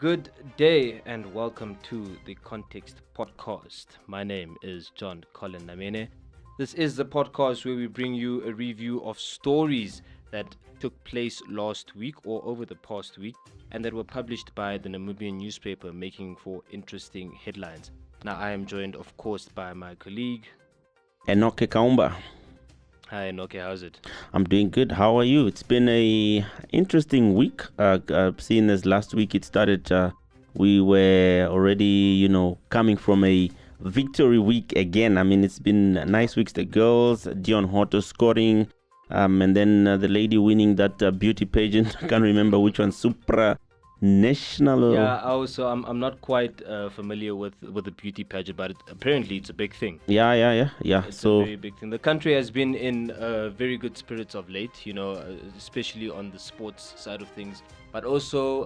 Good day and welcome to the Context Podcast. My name is John-Colin. This is the podcast where we bring you a review of stories that took place last week or over the past week and that were published by the Namibian newspaper, making for interesting headlines. Now, I am joined, of course, by my colleague Enoke Kaumba. Hi, Enoke, how's it? I'm doing good. How are you? It's been a interesting week. Seeing as last week it started, we were already, coming from a victory week again. I mean, it's been nice weeks. The girls, Dion Horto scoring, and then the lady winning that beauty pageant. I can't remember which one. National. Yeah, I'm not quite familiar with the beauty pageant, but apparently it's a big thing. Yeah. It's a very big thing. The country has been in very good spirits of late, especially on the sports side of things, but also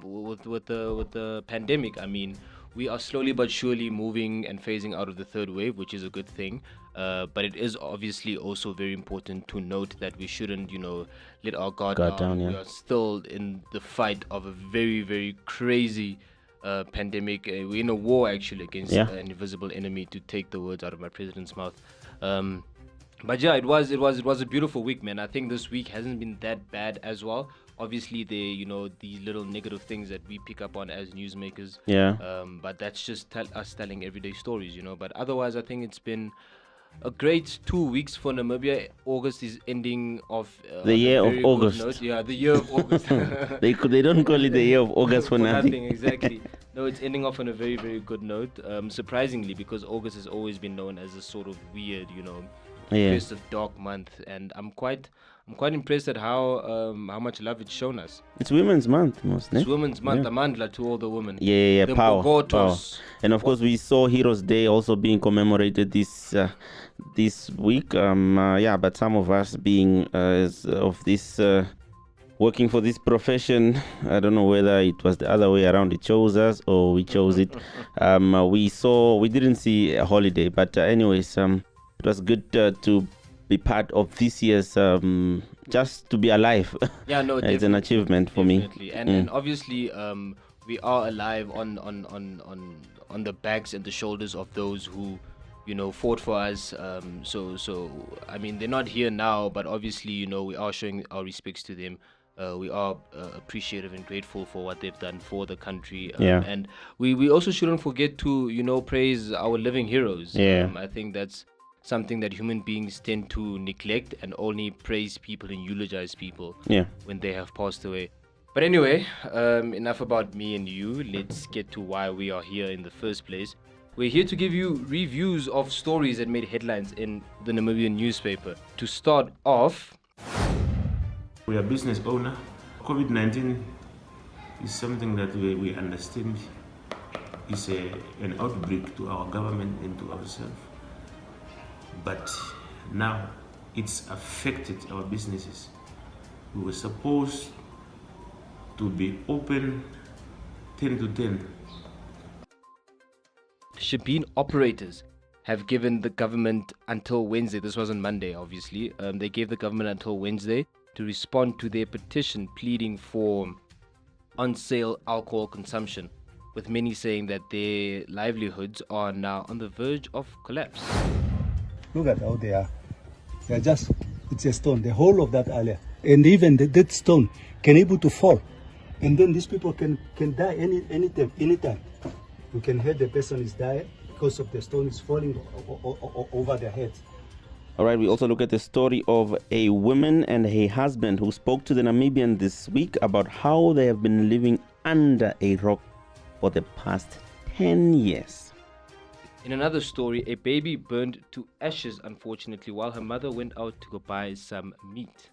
with the pandemic. I mean, we are slowly but surely moving and phasing out of the third wave, which is a good thing. But it is obviously also very important to note that we shouldn't, let our guard down. Yeah. We are still in the fight of a very, very crazy pandemic. We're in a war actually against an invisible enemy, to take the words out of my president's mouth. But yeah, it was a beautiful week, man. I think this week hasn't been that bad as well. Obviously, these little negative things that we pick up on as newsmakers. Yeah. But that's just us telling everyday stories, But otherwise, I think it's been a great 2 weeks for Namibia. August is ending off the year of August. Yeah, the year of August. They don't call it the year of August for nothing. Exactly. No, it's ending off on a very, very good note. Surprisingly, because August has always been known as a sort of weird, festive dark month, and I'm quite impressed at how much love it's shown us. It's Women's Month, mostly. It's Women's Month, Amandla to all the women. Yeah, the power. And of course, we saw Heroes Day also being commemorated this week. But some of us being working for this profession, I don't know whether it was the other way around. It chose us or we chose it. We didn't see a holiday, but anyways, it was good to be part of this year's just to be alive. Yeah, no, it's an achievement for me. And obviously, we are alive on the backs and the shoulders of those who, fought for us. So I mean, they're not here now, but obviously, we are showing our respects to them. We are appreciative and grateful for what they've done for the country. And we also shouldn't forget to, praise our living heroes. I think that's something that human beings tend to neglect, and only praise people and eulogize people when they have passed away. But anyway, enough about me and you. Let's get to why we are here in the first place. We're here to give you reviews of stories that made headlines in the Namibian newspaper. To start off, we are business owner. COVID-19 is something that we understand is an outbreak to our government and to ourselves. But now it's affected our businesses. We were supposed to be open 10 to 10. Sheeben operators have given the government until Wednesday. This was on Monday, obviously. They gave the government until Wednesday to respond to their petition pleading for on-sale alcohol consumption, with many saying that their livelihoods are now on the verge of collapse. Look at how they are. It's a stone, the whole of that area. And even that stone can able to fall. And then these people can die anytime. You can hear the person is dying because of the stone is falling over their heads. All right, we also look at the story of a woman and her husband who spoke to the Namibian this week about how they have been living under a rock for the past 10 years. In another story, a baby burned to ashes, unfortunately, while her mother went out to go buy some meat.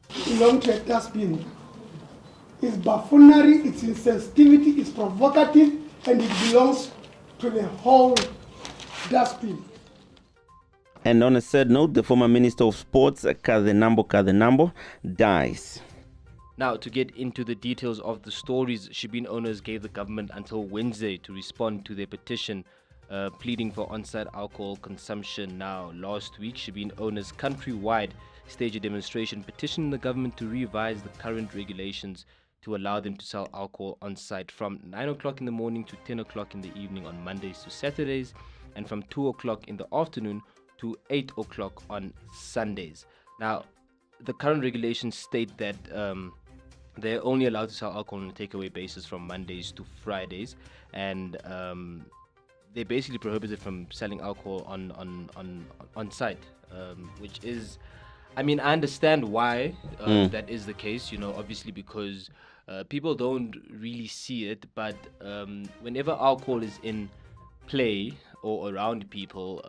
It belongs to a dustbin. It's buffoonery, it's insensitivity, it's provocative, and it belongs to the whole dustbin. And on a sad note, the former Minister of Sports, Kazenambo Kazenambo, dies. Now, to get into the details of the stories, Sheeben owners gave the government until Wednesday to respond to their petition pleading for on-site alcohol consumption. Now, last week, Sheeben owners countrywide staged a demonstration petitioning the government to revise the current regulations to allow them to sell alcohol on site from 9 o'clock in the morning to 10 o'clock in the evening on Mondays to Saturdays, and from 2 o'clock in the afternoon to 8 o'clock on Sundays. Now, the current regulations state that they're only allowed to sell alcohol on a takeaway basis from Mondays to Fridays, and they basically prohibited from selling alcohol on site, which is, I mean, I understand why that is the case, obviously because people don't really see it, but whenever alcohol is in play or around people,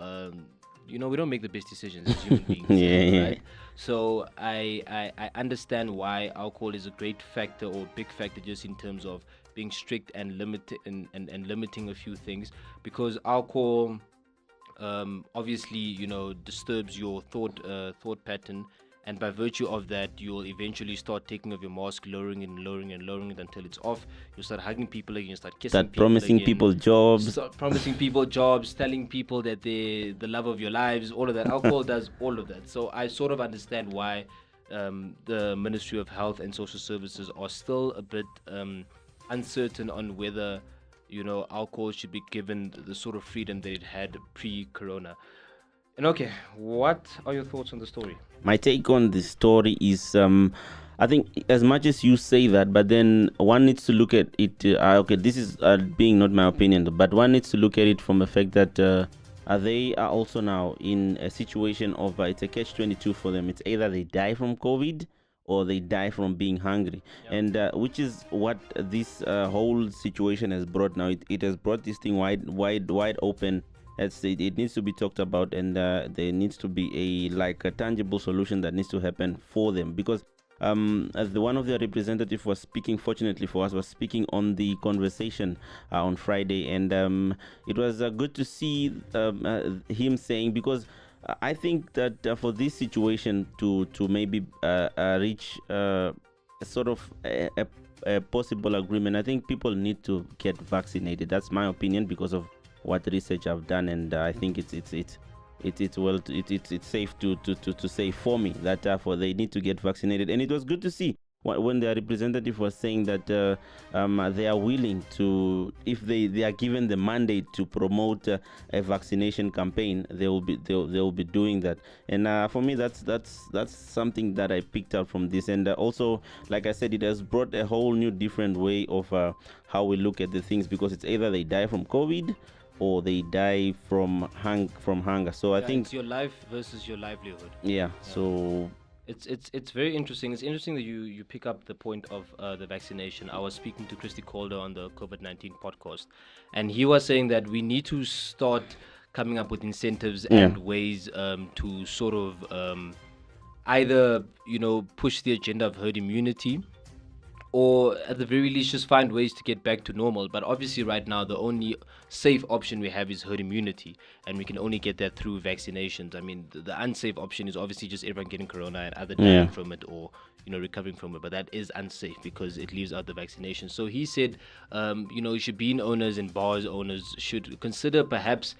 we don't make the best decisions as human beings, right? So I understand why alcohol is a great factor or big factor just in terms of being strict and limiting a few things, because alcohol obviously disturbs your thought pattern, and by virtue of that you'll eventually start taking off your mask, lowering it until it's off. You'll start hugging people again, start kissing people promising again, people jobs, start promising people jobs, telling people that they're the love of your lives, all of that. Alcohol does all of that. So I sort of understand why the Ministry of Health and Social Services are still a bit uncertain on whether alcohol should be given the sort of freedom that it had pre-corona. And okay, what are your thoughts on the story? My take on the story is I think as much as you say that, but then one needs to look at it. Okay, this is being not my opinion, but one needs to look at it from the fact that they are also now in a situation of it's a catch-22 for them. It's either they die from COVID or they die from being hungry, and which is what this whole situation has brought now. It has brought this thing wide open. It needs to be talked about, and there needs to be a tangible solution that needs to happen for them, because as one of their representatives was speaking, fortunately for us, was speaking on the conversation on Friday, and it was good to see him saying, because I think that for this situation to maybe reach sort of a possible agreement, I think people need to get vaccinated. That's my opinion, because of what research I've done, and I think it's safe to say for me that for they need to get vaccinated. And it was good to see when their representative was saying that they are willing to, if they are given the mandate to promote a vaccination campaign, they will be doing that. And for me, that's something that I picked up from this. And also, like I said, it has brought a whole new different way of how we look at the things, because it's either they die from COVID or they die from hunger. So I think it's your life versus your livelihood. So it's very interesting. It's interesting that you pick up the point of the vaccination. I was speaking to Christy Calder on the COVID-19 podcast, and he was saying that we need to start coming up with incentives and ways to sort of either push the agenda of herd immunity, or at the very least just find ways to get back to normal. But obviously right now the only safe option we have is herd immunity, and we can only get that through vaccinations. I mean, the unsafe option is obviously just everyone getting corona and either dying from it or recovering from it, but that is unsafe because it leaves out the vaccination. So he said Sheeben owners and bars owners should consider perhaps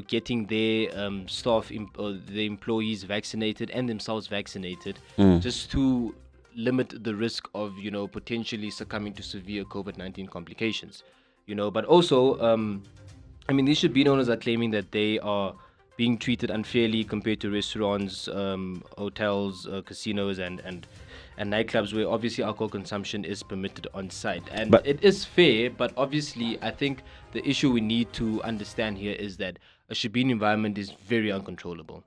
getting their staff or their employees vaccinated and themselves vaccinated, just to limit the risk of potentially succumbing to severe COVID-19 complications. But also these Sheeben owners are claiming that they are being treated unfairly compared to restaurants, hotels, casinos and nightclubs, where obviously alcohol consumption is permitted on site. And it is fair, but obviously I think the issue we need to understand here is that a Sheeben environment is very uncontrollable.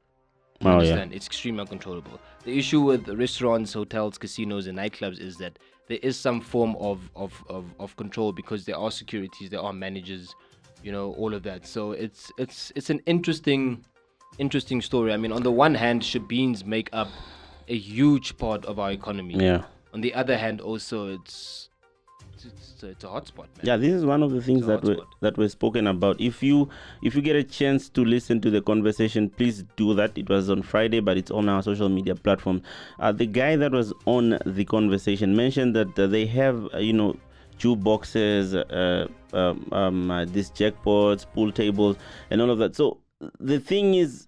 It's extremely uncontrollable. The issue with restaurants, hotels, casinos, and nightclubs is that there is some form of control, because there are securities, there are managers, all of that. So it's an interesting story. I mean, on the one hand, Shebeens make up a huge part of our economy. On the other hand, also it's a hotspot, man. This is one of the things that were spoken about. If you get a chance to listen to the conversation, please do that. It was on Friday, but it's on our social media platform. The guy that was on the conversation mentioned that they have jukeboxes, these jackpots, pool tables, and all of that. So the thing is,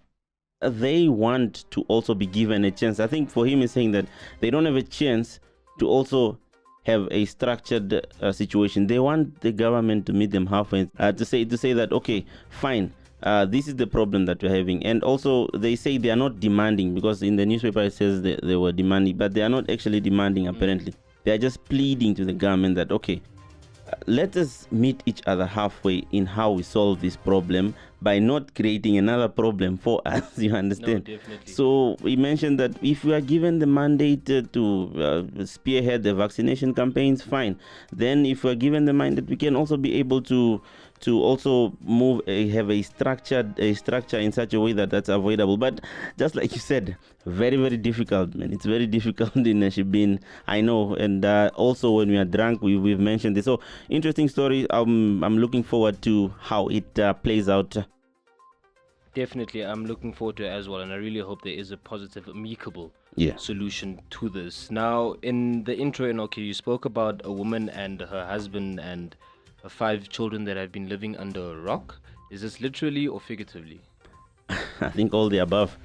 they want to also be given a chance. I think for him, he's saying that they don't have a chance to also have a structured situation. They want the government to meet them halfway, to say that, okay, fine, this is the problem that we're having. And also they say they are not demanding, because in the newspaper it says they were demanding, but they are not actually demanding apparently. They are just pleading to the government that, okay, let us meet each other halfway in how we solve this problem by not creating another problem for us. You understand? No, definitely. So we mentioned that if we are given the mandate to spearhead the vaccination campaigns, fine. Then if we are given the mandate, we can also be able to also have a structure in such a way that that's avoidable. But just like you said, very, very difficult, man. It's very difficult in Sheeben, I know. And also when we are drunk, we've mentioned this. So interesting story. I'm looking forward to how it plays out. Definitely, I'm looking forward to it as well, and I really hope there is a positive, amicable solution to this. Now, in the intro, Enoke, you spoke about a woman and her husband and 5 children that have been living under a rock. Is this literally or figuratively? I think all the above.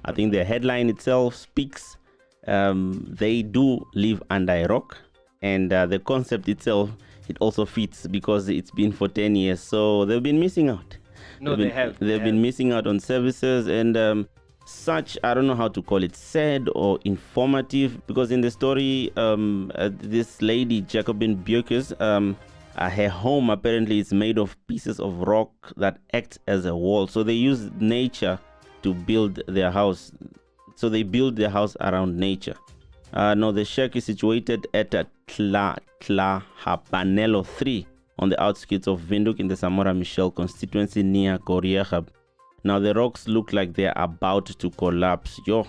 I think the headline itself speaks. They do live under a rock, and the concept itself, it also fits because it's been for 10 years. So they've been missing out. No, they have. They've been missing out on services and such, I don't know how to call it, sad or informative, because in the story, this lady, Jacobin Bjerkes, her home apparently is made of pieces of rock that act as a wall. So they use nature to build their house. So they build their house around nature. Now the shack is situated at Tlahapanelo 3 on the outskirts of Windhoek in the Samora Michel constituency near Goriehab. Now the rocks look like they're about to collapse. Yo.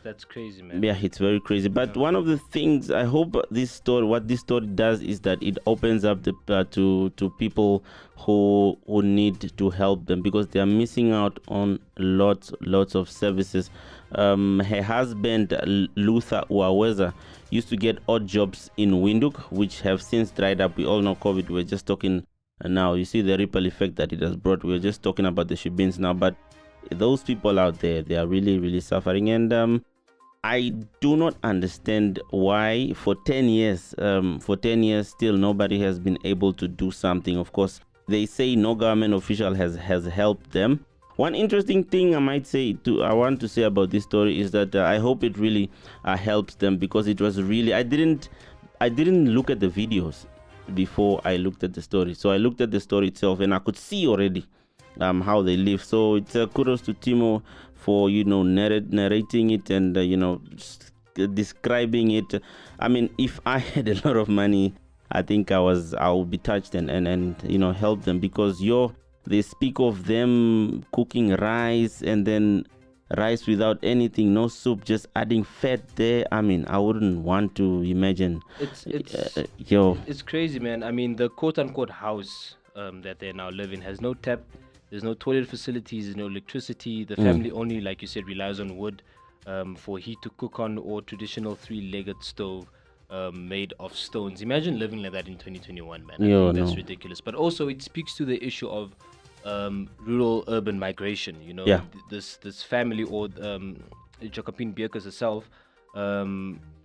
That's crazy, man. Yeah, it's very crazy. But one of the things I hope what this story does is that it opens up to people who need to help them, because they are missing out on lots of services. Her husband Luther Uaweza used to get odd jobs in Windhoek, which have since dried up. We all know COVID. We're just talking now. You see the ripple effect that it has brought. We're just talking about the Sheebens now, but those people out there, they are really, really suffering. And I do not understand why for 10 years still nobody has been able to do something. Of course, they say no government official has helped them. One interesting thing I want to say about this story is that I hope it really helps them, because it was really, I didn't look at the videos before I looked at the story. So I looked at the story itself and I could see already how they live. So it's kudos to Timo for narrating it and describing it. I mean, if I had a lot of money, I think I would be touched and help them, because they speak of them cooking rice and then rice without anything, no soup, just adding fat there. I mean, I wouldn't want to imagine. It's crazy, man. I mean, the quote-unquote house that they now live in has no tap. There's no toilet facilities. There's no electricity. The family only, like you said, relies on wood for heat to cook on, or traditional 3-legged stove made of stones. Imagine living like that in 2021, man. That's ridiculous. But also, it speaks to the issue of rural-urban migration. This family, or Jacobin Bjerkes herself,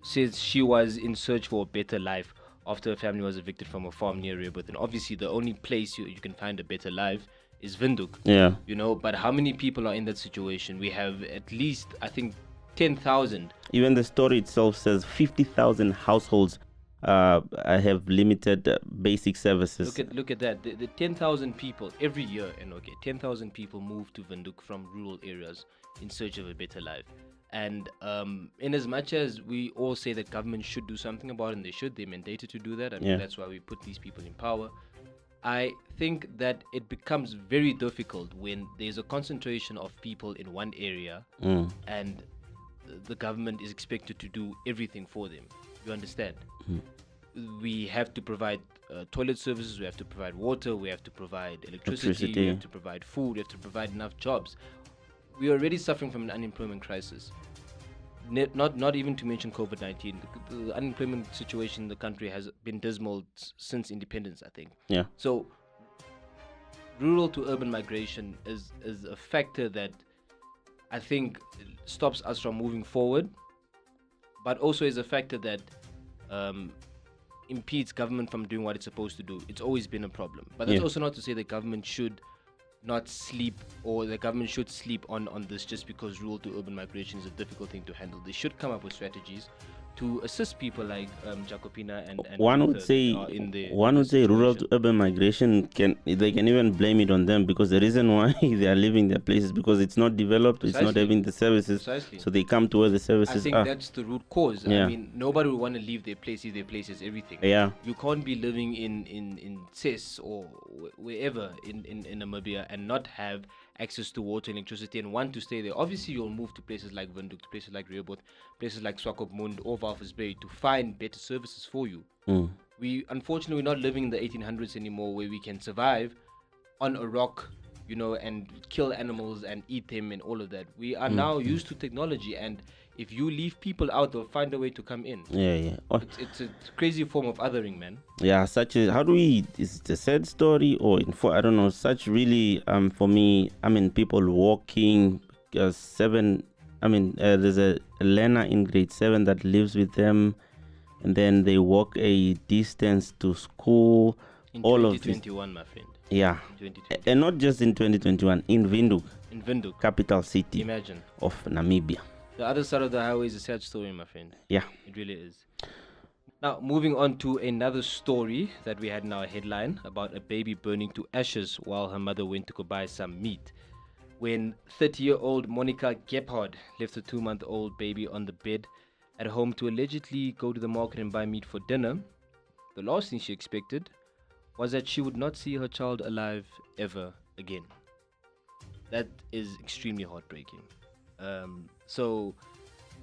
says she was in search for a better life after her family was evicted from a farm near Rebirth. And obviously, the only place you can find a better life is Windhoek. Yeah. But how many people are in that situation? We have at least, I think, 10,000. Even the story itself says 50,000 households have limited basic services. Look at that. The 10,000 people every year, and 10,000 people move to Windhoek from rural areas in search of a better life. And in as much as we all say that government should do something about it, and they're mandated to do that. I mean, that's why we put these people in power. I think that it becomes very difficult when there's a concentration of people in one area and the government is expected to do everything for them. You understand? We have to provide toilet services, we have to provide water, we have to provide electricity, we have to provide food, we have to provide enough jobs. We are already suffering from an unemployment crisis. Not even to mention COVID-19. The unemployment situation in the country has been dismal since independence, I think. Yeah. So rural to urban migration is a factor that I think stops us from moving forward, but also is a factor that impedes government from doing what it's supposed to do. It's always been a problem. But that's also not to say the government should not sleep, or the government should sleep on this just because rural to urban migration is a difficult thing to handle. They should come up with strategies to assist people like Jacopina and one would say rural to urban migration can even blame it on them, because the reason why they are leaving their places because it's not developed, it's not having the services, so they come to where the services are. I think that's the root cause. I mean, nobody would want to leave their place if their place is everything. You can't be living in Sis or wherever in Namibia and not have access to water and electricity and want to stay there. Obviously, you'll move to places like Windhoek, to places like Rehoboth, places like Swakopmund or Walvis Bay to find better services for you. Unfortunately, we're not living in the 1800s anymore, where we can survive on a rock, and kill animals and eat them and all of that. We are now used to technology, and if you leave people out, they'll find a way to come in. It's a crazy form of othering, man. Such as, how do we, is it a sad story or I don't know, such really, for me, I mean, people walking there's a learner in grade 7 that lives with them, and then they walk a distance to school. In all 2021, of this, my friend. And not just in 2021, in Windhoek, capital city, imagine, of Namibia. The other side of the highway is a sad story, my friend. It really is. Now, moving on to another story that we had in our headline about a baby burning to ashes while her mother went to go buy some meat. When 30-year-old Monica Gebhard left her 2-month-old baby on the bed at home to allegedly go to the market and buy meat for dinner, the last thing she expected was that she would not see her child alive ever again. That is extremely heartbreaking. So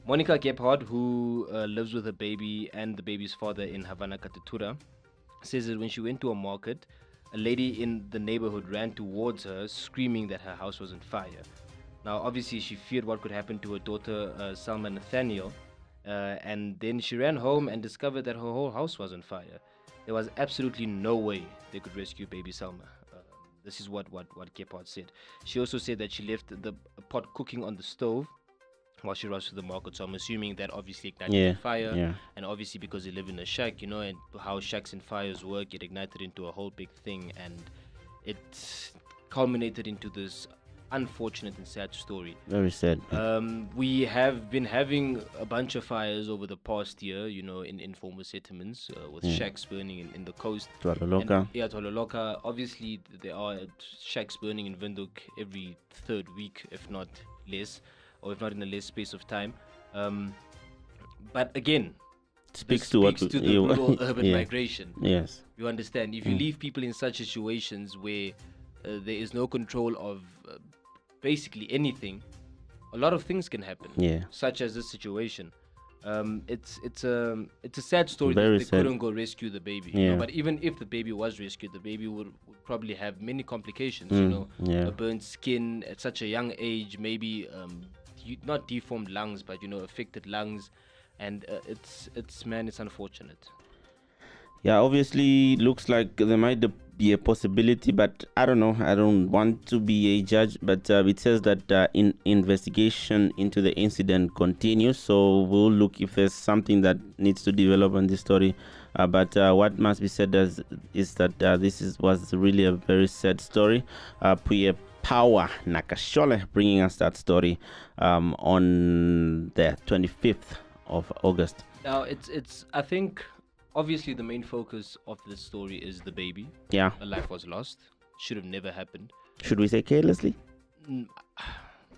Monica Gebhard, who lives with her baby and the baby's father in Havana, Katutura, says that when she went to a market, a lady in the neighborhood ran towards her, screaming that her house was on fire. Now, obviously, she feared what could happen to her daughter, Salma Nathaniel, and then she ran home and discovered that her whole house was on fire. There was absolutely no way they could rescue baby Salma. This is what Gebhard said. She also said that she left the pot cooking on the stove while she rushed to the market. So I'm assuming that obviously ignited the fire. And obviously because they live in a shack, and how shacks and fires work, it ignited into a whole big thing. And it culminated into this unfortunate and sad story. Very sad. We have been having a bunch of fires over the past year, in informal settlements with shacks burning in the coast. Tololoka. Obviously, there are shacks burning in Windhoek every third week, if not less, or if not in a less space of time. But again, speaks to the rural urban migration. Yes. You understand? If you leave people in such situations where there is no control of basically anything, a lot of things can happen. Such as this situation. It's a sad story that they couldn't go rescue the baby. But even if the baby was rescued, the baby would probably have many complications. A burnt skin at such a young age, maybe not deformed lungs, but affected lungs, and it's unfortunate. Obviously looks like there might be a possibility, but I don't know. I don't want to be a judge, but it says that investigation into the incident continues, so we'll look if there's something that needs to develop on this story. But what must be said is that this was really a very sad story. Puye Power Nakashole bringing us that story on the 25th of August. Now it's I think obviously the main focus of this story is the baby. A life was lost. Should have never happened. Should we say carelessly?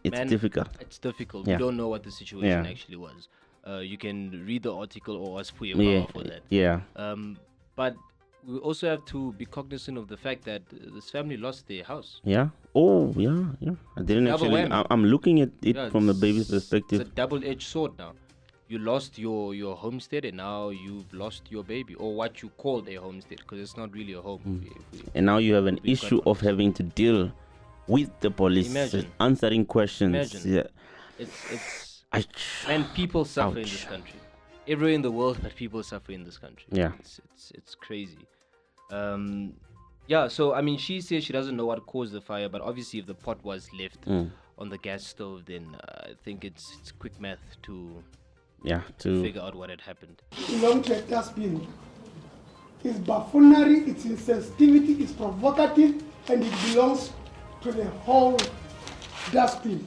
It's difficult. It's difficult. We don't know what the situation actually was. You can read the article or ask Puye for that. But we also have to be cognizant of the fact that this family lost their house. I didn't actually. I'm looking at it from the baby's perspective. It's a double-edged sword now. You lost your homestead, and now you've lost your baby, or what you called a homestead, because it's not really a home. And now you have an issue of having to deal with the police. Answering questions. It's and people suffer in this country. Everywhere in the world, but people suffer in this country. It's crazy. So I mean, she says she doesn't know what caused the fire, but obviously if the pot was left on the gas stove, then I think it's quick math to to figure out what had happened. Belong to a dustbin. It's buffoonery, it's insensitivity, it's provocative, and it belongs to the whole dustbin.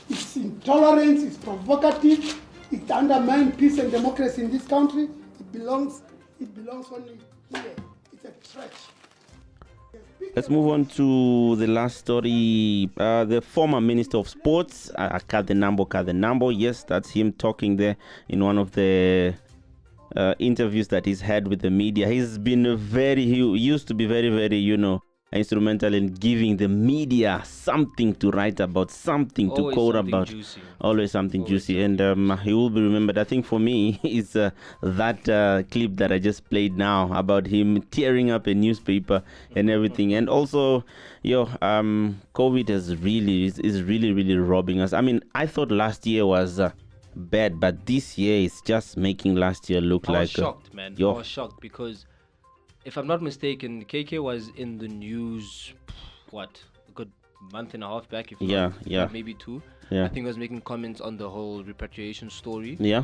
It's intolerance, it's provocative, it undermines peace and democracy in this country. It belongs only here. It's a trash. Let's move on to the last story. The former Minister of Sports, Kazenambo Kazenambo. Yes, that's him talking there in one of the interviews that he's had with the media. He used to be very, very, instrumental in giving the media something to write about, something to quote about. Juicy. Always something juicy. And he will be remembered. I think for me, is that clip that I just played now about him tearing up a newspaper and everything. And also, COVID is really robbing us. I mean, I thought last year was bad, but this year is just making last year look like... I was shocked, man. I was shocked because, if I'm not mistaken, KK was in the news, a good month and a half back, if not, maybe 2. Yeah. I think I was making comments on the whole repatriation story. Yeah.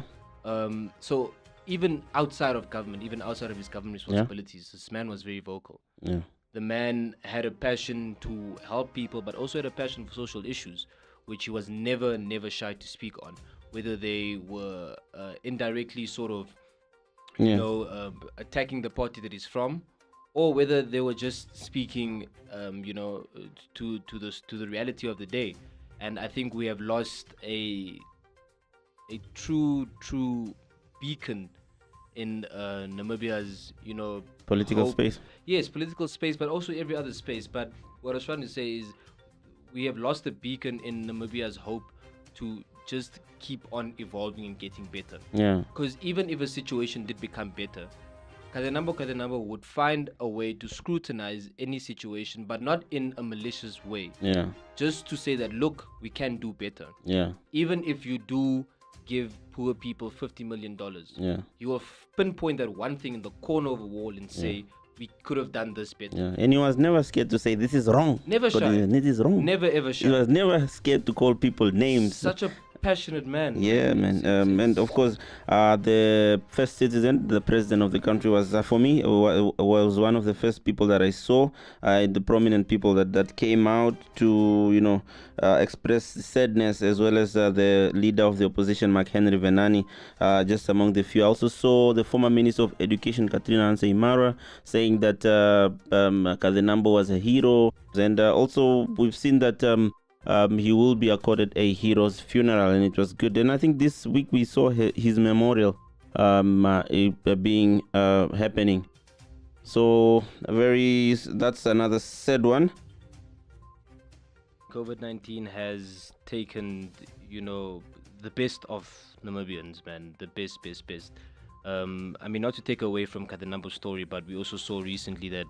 So even outside of government, even outside of his government responsibilities, this man was very vocal. Yeah. The man had a passion to help people, but also had a passion for social issues, which he was never shy to speak on, whether they were indirectly sort of attacking the party that he's from, or whether they were just speaking, to the reality of the day. And I think we have lost a true beacon in Namibia's, political space. Yes, political space, but also every other space. But what I was trying to say is, we have lost a beacon in Namibia's hope to just keep on evolving and getting better. Yeah. Because even if a situation did become better, Kazenambo would find a way to scrutinize any situation, but not in a malicious way. Yeah. Just to say that, look, we can do better. Yeah. Even if you do give poor people $50 million, you will pinpoint that one thing in the corner of a wall and say, we could have done this better. Yeah. And he was never scared to say this is wrong. Never shy. It is wrong. Never ever shy. He was never scared to call people names. Such a passionate man. Yeah, man. And of course, the first citizen, the president of the country, was for me was one of the first people that I saw, the prominent people that came out to express sadness, as well as the leader of the opposition, Mark Henry Venani, just among the few. I also saw the former Minister of Education, Katrina Anseimara, saying that Kazenambo was a hero, and also we've seen that he will be accorded a hero's funeral, and it was good. And I think this week we saw his memorial being happening. So that's another sad one. COVID-19 has taken, the best of Namibians, man. The best. I mean, not to take away from Kazenambo's story, but we also saw recently that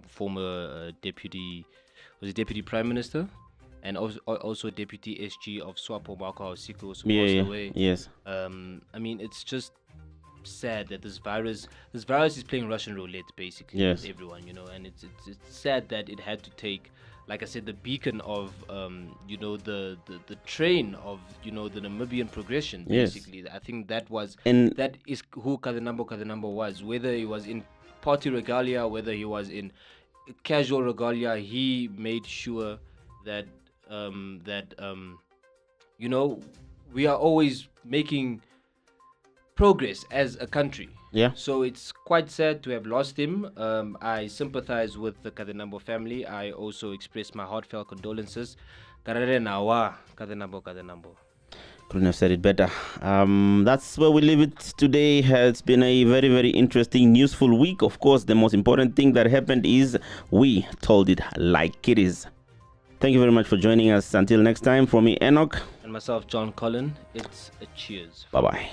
former deputy prime minister and also deputy SG of SWAPO, Marco Hausiko, also passed away. Yes. I mean, it's just sad that this virus is playing Russian roulette basically with everyone, and it's sad that it had to take, like I said, the beacon of the train of the Namibian progression basically. I think that is who Kazenambo was, whether he was in party regalia, whether he was in casual regalia. He made sure that we are always making progress as a country. Yeah. So it's quite sad to have lost him. I sympathize with the Kazenambo family. I also express my heartfelt condolences. Kazenambo. Couldn't have said it better. That's where we leave it today. It's been a very, very interesting, useful week. Of course, the most important thing that happened is we told it like it is. Thank you very much for joining us. Until next time, from me, Enoke. And myself, John-Colin, it's a cheers. Bye-bye.